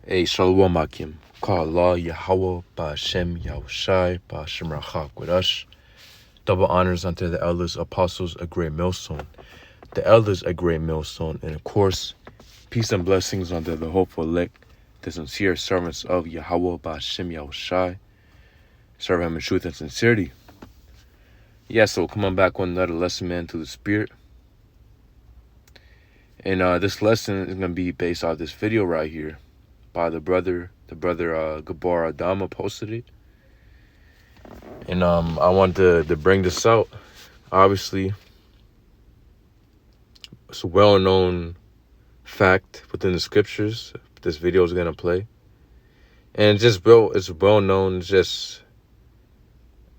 Hey, Shalom Akim. Ka'Allah Yahweh Ba'Shem Yahushai Ba'Shem Rachak Qudash. Double honors unto the elders, apostles, a great millstone. The elders, a great millstone. And of course, peace and blessings unto the hopeful elect, the sincere servants of Yahweh Ba'Shem Yahushai. Serve him in truth and sincerity. Yeah, so coming back with another lesson, man, to the spirit. And this lesson is going to be based off this video right here by the brother Gabar Adama posted it. And I wanted to bring this out. Obviously, it's a well-known fact within the scriptures. This video is going to play. And it's well-known, it's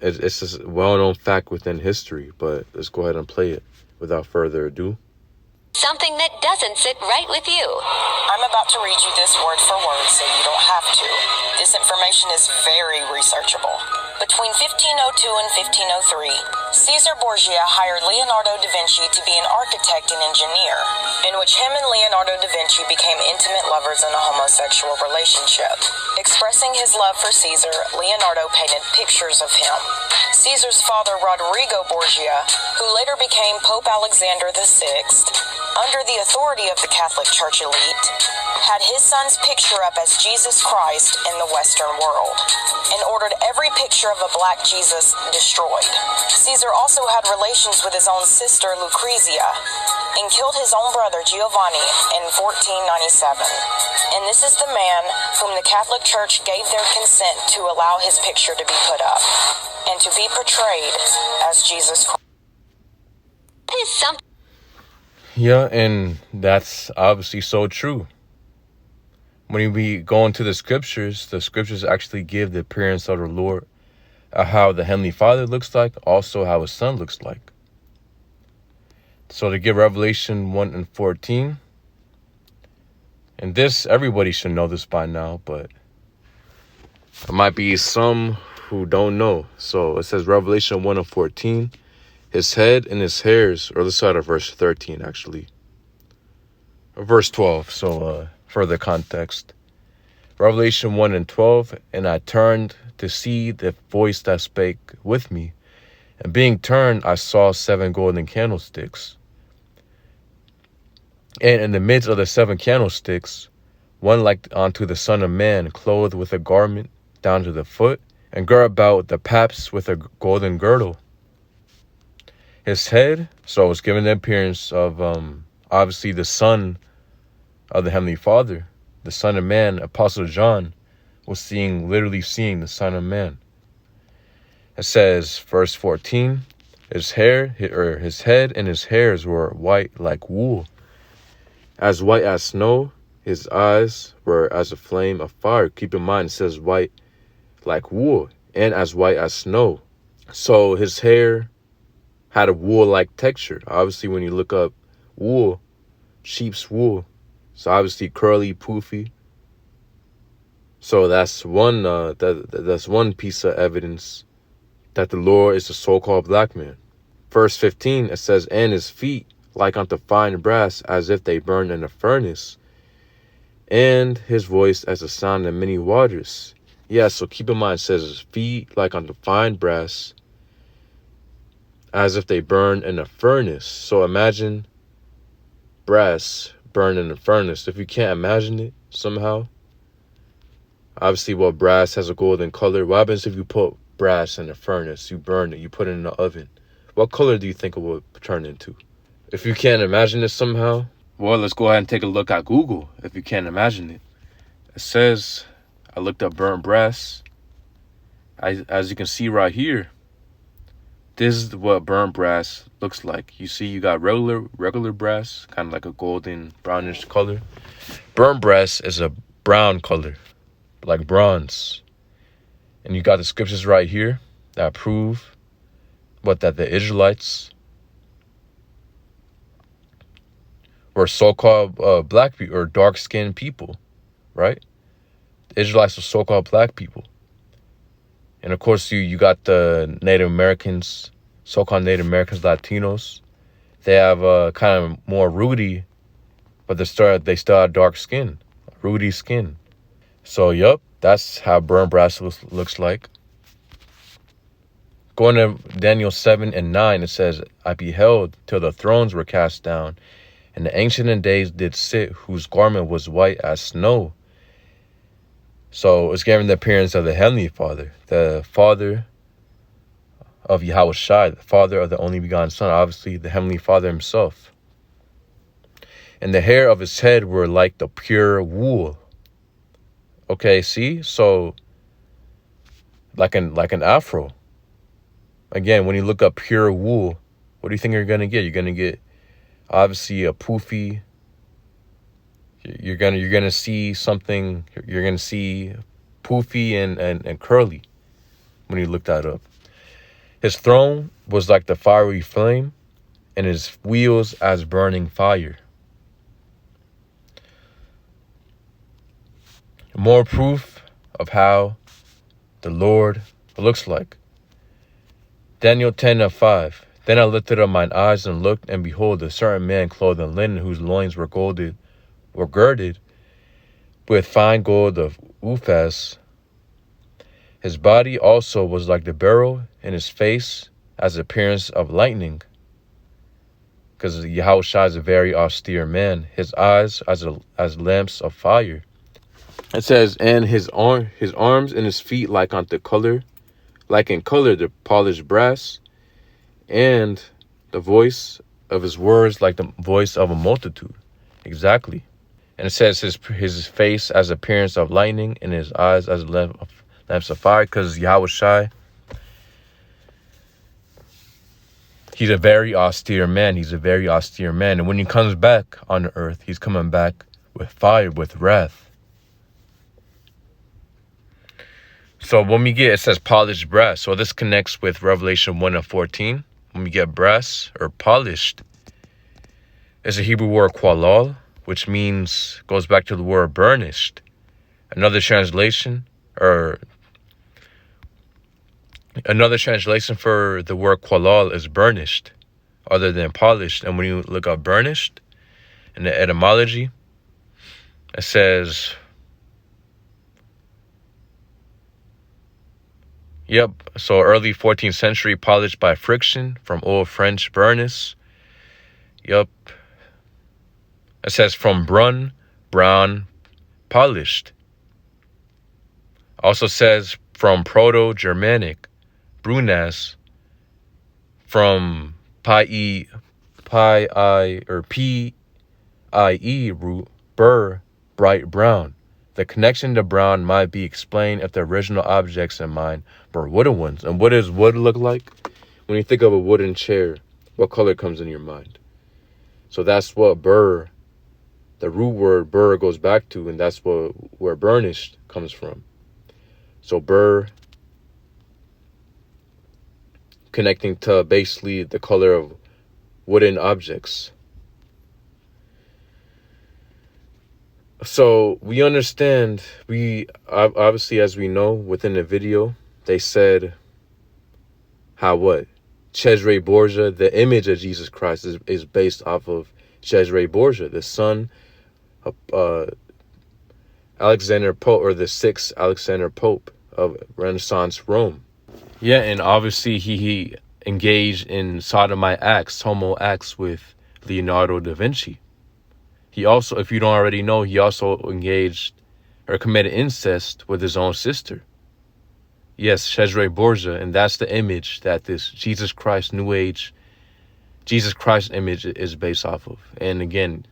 a well-known fact within history. But let's go ahead and play it without further ado. Something that doesn't sit right with you. I'm about to read you this word for word so you don't have to. This information is very researchable. Between 1502 and 1503, Cesar Borgia hired Leonardo da Vinci to be an architect and engineer, in which him and Leonardo da Vinci became intimate lovers in a homosexual relationship. Expressing his love for Caesar, Leonardo painted pictures of him. Caesar's father, Rodrigo Borgia, who later became Pope Alexander VI, under the authority of the Catholic Church elite, had his son's picture up as Jesus Christ in the Western world, and ordered every picture of a black Jesus destroyed. Caesar also had relations with his own sister Lucrezia, and killed his own brother Giovanni in 1497. And this is the man whom the Catholic Church gave their consent to allow his picture to be put up, and to be portrayed as Jesus Christ. Is something. Yeah, and that's obviously so true. When we go into the scriptures actually give the appearance of the Lord, how the Heavenly Father looks like, also how his Son looks like. So to give Revelation 1 and 14, and this, everybody should know this by now, but there might be some who don't know. So it says Revelation 1 and 14, his head and his hairs, or let's start at verse 13 actually, or verse 12, so further context. Revelation 1 and 12, and I turned to see the voice that spake with me, and being turned, I saw 7 golden candlesticks. And in the midst of the 7 candlesticks, one like unto the Son of Man, clothed with a garment down to the foot, and girt about the paps with a golden girdle. His head, so it's given the appearance of obviously the Son of the Heavenly Father, the Son of Man. Apostle John was literally seeing the Son of Man. It says, verse 14, his head and his hairs were white like wool, as white as snow. His eyes were as a flame of fire. Keep in mind, it says white like wool and as white as snow. So his hair had a wool-like texture. Obviously, when you look up wool, sheep's wool, it's obviously curly, poofy. So that's one that's one piece of evidence that the Lord is the so-called black man. Verse 15, it says, and his feet like unto fine brass, as if they burned in a furnace, and his voice as the sound of many waters. Yeah, so keep in mind, it says his feet like unto fine brass, as if they burned in a furnace. So imagine brass burned in a furnace. If you can't imagine it somehow, obviously, well, brass has a golden color. What happens if you put brass in a furnace? You burn it, you put it in the oven. What color do you think it would turn into? If you can't imagine it somehow, well, let's go ahead and take a look at Google if you can't imagine it. It says, I looked up burnt brass. As you can see right here, this is what burnt brass looks like. You see, you got regular brass, kind of like a golden brownish color. Burnt brass is a brown color, like bronze. And you got the scriptures right here that prove that the Israelites were so-called black people, or dark-skinned people, right? The Israelites were so-called black people. And of course, you got the Native Americans, so-called Native Americans, Latinos. They have kind of more ruddy, but they still have dark skin, ruddy skin. So, yup, that's how burnt brass looks like. Going to Daniel 7 and 9, it says, I beheld till the thrones were cast down, and the Ancient in Days did sit, whose garment was white as snow. So it's giving the appearance of the Heavenly Father, the Father of Yahweh Shai, the Father of the only begotten Son, obviously the Heavenly Father himself. And the hair of his head were like the pure wool. Okay, see? So like an afro. Again, when you look up pure wool, what do you think you're going to get? You're going to get obviously a poofy. You're gonna see something. You're gonna see poofy and curly when you look that up. His throne was like the fiery flame, and his wheels as burning fire. More proof of how the Lord looks like. Daniel 10 and 5. Then I lifted up mine eyes and looked, and behold, a certain man clothed in linen, whose loins were girded with fine gold of Uphaz. His body also was like the beryl, and his face as the appearance of lightning. Because Yahweh Shai is a very austere man. His eyes as lamps of fire. It says, and his arms and his feet like in color the polished brass, and the voice of his words like the voice of a multitude. Exactly. And it says his face as appearance of lightning, and his eyes as lamps of fire, because Yahweh Shai, he's a very austere man. And when he comes back on the earth, he's coming back with fire, with wrath. So when we get, it says polished brass. So this connects with Revelation 1 and 14. When we get brass or polished, it's a Hebrew word qualal, which goes back to the word burnished. Another translation for the word qualal is burnished, other than polished. And when you look up burnished in the etymology, it says, so early 14th century, polished by friction, from Old French burnis. It says from brun, brown, polished. Also says from Proto-Germanic, brunas, from P-I-E root, bur, bright brown. The connection to brown might be explained if the original objects in mind were wooden ones. And what does wood look like? When you think of a wooden chair, what color comes in your mind? So that's what bur, the root word bur, goes back to, and that's where burnished comes from. So bur, connecting to basically the color of wooden objects. So we understand, we obviously, as we know within the video, they said how Cesare Borgia, the image of Jesus Christ, is based off of Cesare Borgia, the son of Alexander Pope, or the sixth Alexander Pope of Renaissance Rome. Yeah, and obviously he engaged in sodomite acts, homo acts with Leonardo da Vinci. He also, if you don't already know, he also engaged or committed incest with his own sister. Yes, Cesare Borgia, and that's the image that this Jesus Christ New Age, Jesus Christ image is based off of. And again,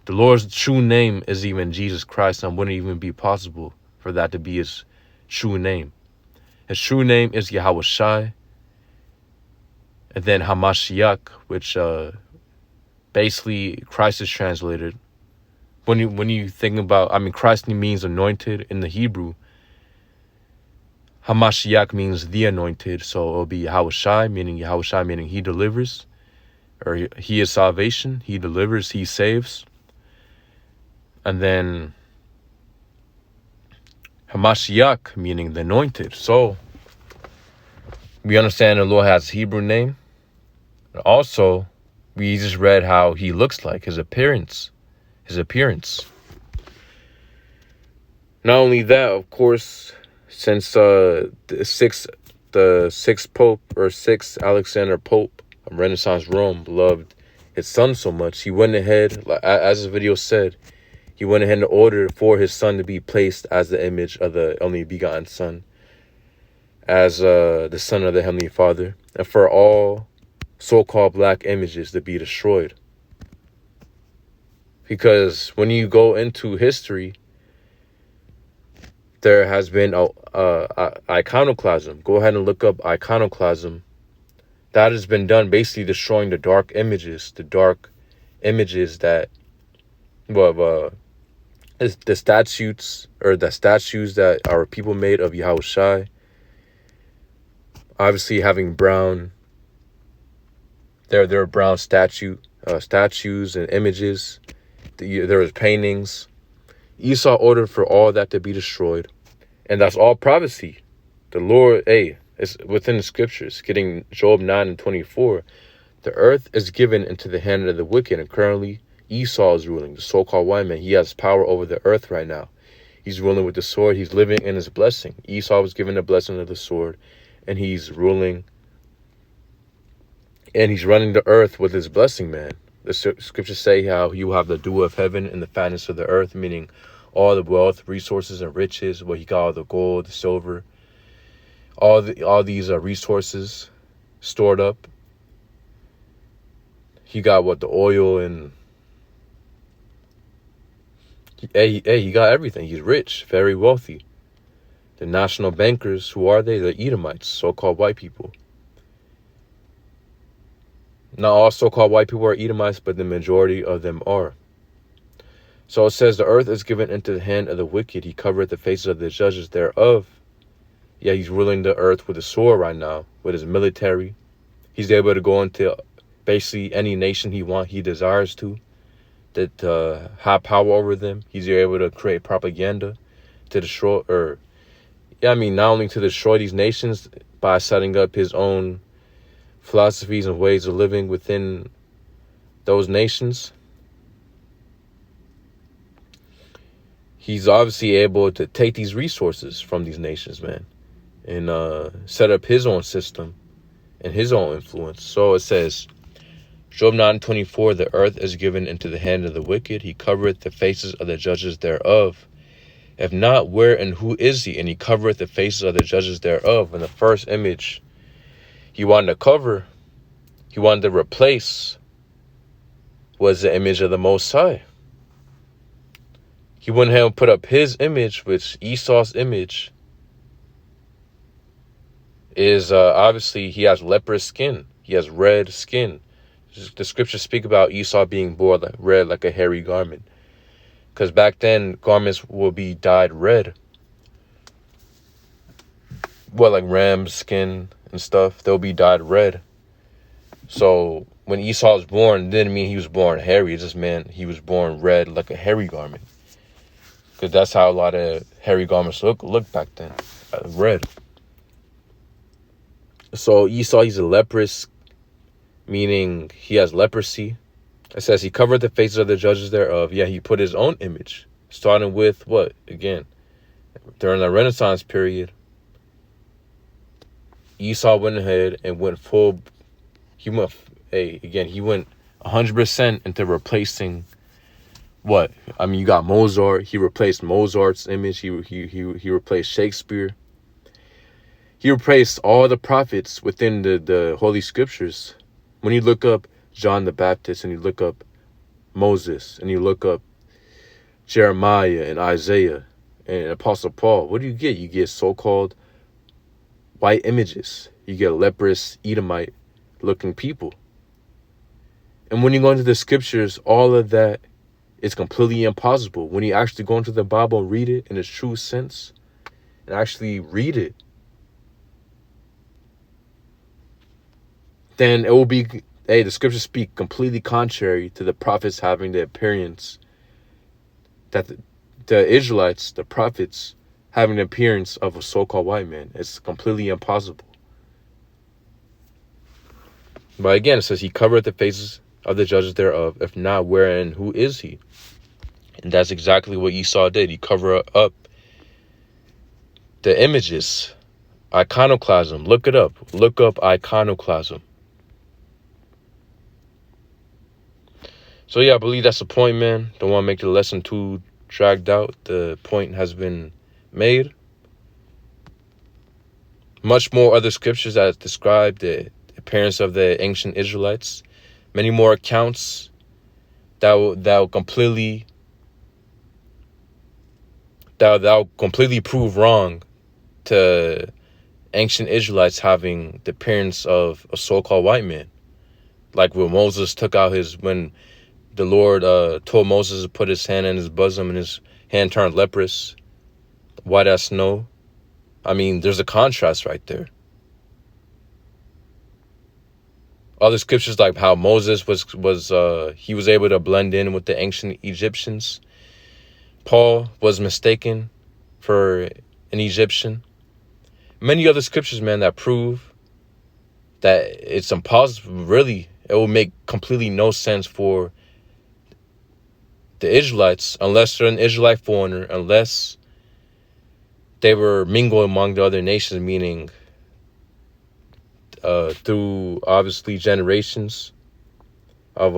the Lord's true name is even Jesus Christ, and wouldn't even be possible for that to be his true name. His true name is Yahweh Shai, and then Hamashiach, which basically Christ is translated. When you think about, Christ means anointed in the Hebrew. Hamashiach means the anointed, so it'll be Yahweh Shai, meaning he delivers, or he is salvation, he delivers, he saves. And then Hamashiach, meaning the anointed. So we understand the Lord has a Hebrew name. Also, we just read how he looks like, his appearance. Now Not only that, of course, since the sixth Pope, or sixth Alexander Pope of Renaissance Rome, loved his son so much, he went ahead, as the video said, he went ahead and ordered for his son to be placed as the image of the only begotten Son, as the Son of the Heavenly Father, and for all so-called black images to be destroyed. Because when you go into history, there has been iconoclasm. Go ahead and look up iconoclasm. That has been done, basically destroying the dark images that, the statues that our people made of Yahushai. Obviously, having brown, there are brown statues and images. There was paintings. Esau ordered for all that to be destroyed, and that's all prophecy. The Lord, it's within the scriptures. Getting Job 9:24, the earth is given into the hand of the wicked, and currently Esau is ruling, the so-called white man. He has power over the earth right now. He's ruling with the sword. He's living in his blessing. Esau was given the blessing of the sword, and he's ruling, and he's running the earth with his blessing, man. The scriptures say how you have the dew of heaven and the fatness of the earth, meaning all the wealth, resources, and riches. What he got, all the gold, the silver, all these resources stored up. He got what, the oil, and he got everything. He's rich, very wealthy. The national bankers, who are they? The Edomites, so-called white people. Not all so-called white people are Edomites, but the majority of them are. So it says, the earth is given into the hand of the wicked. He covereth the faces of the judges thereof. Yeah, he's ruling the earth with a sword right now, with his military. He's able to go into basically any nation he desires to, that have power over them. He's able to create propaganda to destroy, not only to destroy these nations by setting up his own philosophies and ways of living within those nations. He's obviously able to take these resources from these nations, man, and set up his own system and his own influence. So it says, Job 9:24, the earth is given into the hand of the wicked. He covereth the faces of the judges thereof. If not, where and who is he? And he covereth the faces of the judges thereof. In the first image, he wanted to cover, he wanted to replace, was the image of the Most High. He went ahead and put up his image, which Esau's image is obviously, he has leprous skin. He has red skin. The scriptures speak about Esau being born red like a hairy garment. Because back then, garments will be dyed red. Like ram's skin and stuff, they'll be dyed red. So when Esau was born, it didn't mean he was born hairy. It just meant he was born red like a hairy garment. Because that's how a lot of hairy garments look back then, red. So Esau, he's a leprous, meaning he has leprosy. It says he covered the faces of the judges thereof. Yeah, he put his own image, starting with what? Again, during the Renaissance period, Esau went ahead and went 100% into replacing what? You got Mozart. He replaced Mozart's image. He replaced Shakespeare. He replaced all the prophets within the Holy Scriptures. When you look up John the Baptist, and you look up Moses, and you look up Jeremiah and Isaiah and Apostle Paul, what do? You get so-called white images. You get leprous, Edomite looking people. And when you go into the scriptures, all of that is completely impossible. When you actually go into the Bible and read it in its true sense, and actually read it, then it will be, the scriptures speak completely contrary to the prophets having the appearance, that the Israelites, the prophets, having the appearance of a so-called white man. It's completely impossible. But again, it says he covereth the faces of the judges thereof. If not, where and who is he? And that's exactly what Esau did. He covered up the images, iconoclasm. Look it up. Look up iconoclasm. So yeah, I believe that's the point, man. Don't want to make the lesson too dragged out. The point has been made. Much more other scriptures that describe the appearance of the ancient Israelites. Many more accounts that will completely prove wrong to ancient Israelites having the appearance of a so-called white man. Like when Moses when the Lord told Moses to put his hand in his bosom and his hand turned leprous, white as snow. I mean, there's a contrast right there. Other scriptures like how Moses was able to blend in with the ancient Egyptians. Paul was mistaken for an Egyptian. Many other scriptures, man, that prove that it's impossible. Really, it will make completely no sense for the Israelites unless they're an Israelite foreigner, unless they were mingled among the other nations, meaning through obviously generations of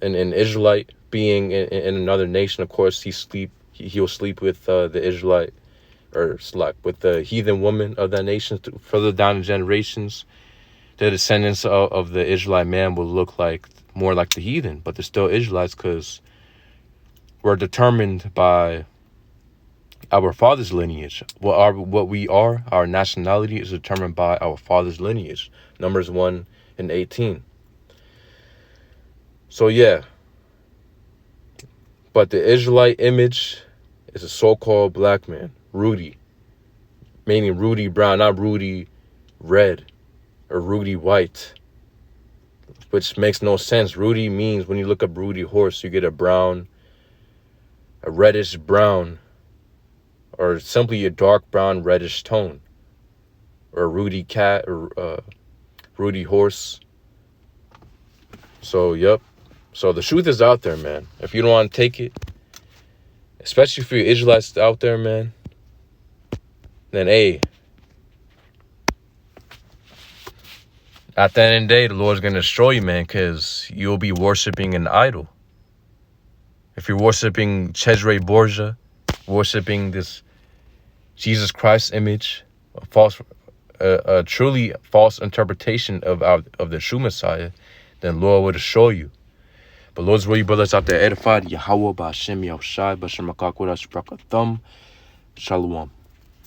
an Israelite being in another nation. Of course, he'll sleep with the Israelite, or with the heathen woman of that nation. Further down in generations, the descendants of the Israelite man will look like more like the heathen, but they're still Israelites because we're determined by our father's lineage. What we are, our nationality is determined by our father's lineage. Numbers 1:18. So yeah. But the Israelite image is a so-called black man, Rudy. Meaning Rudy brown, not Rudy red or Rudy white. Which makes no sense. Rudy means, when you look up Rudy horse, you get a reddish brown, or simply a dark brown reddish tone, or Rudy cat, or Rudy horse. So yep. So the truth is out there, man. If you don't want to take it, especially for you Israelites out there, man, then hey, at the end of the day, the Lord's gonna destroy you, man, because you'll be worshiping an idol. If you're worshiping Cesare Borgia, worshiping this Jesus Christ image, a truly false interpretation of the true Messiah, then Lord will destroy you. But Lord's will you brothers out there edified. Yahweh Ba'Shem Yahushai B'Shem HaKakodesh Brakatham. Shalom.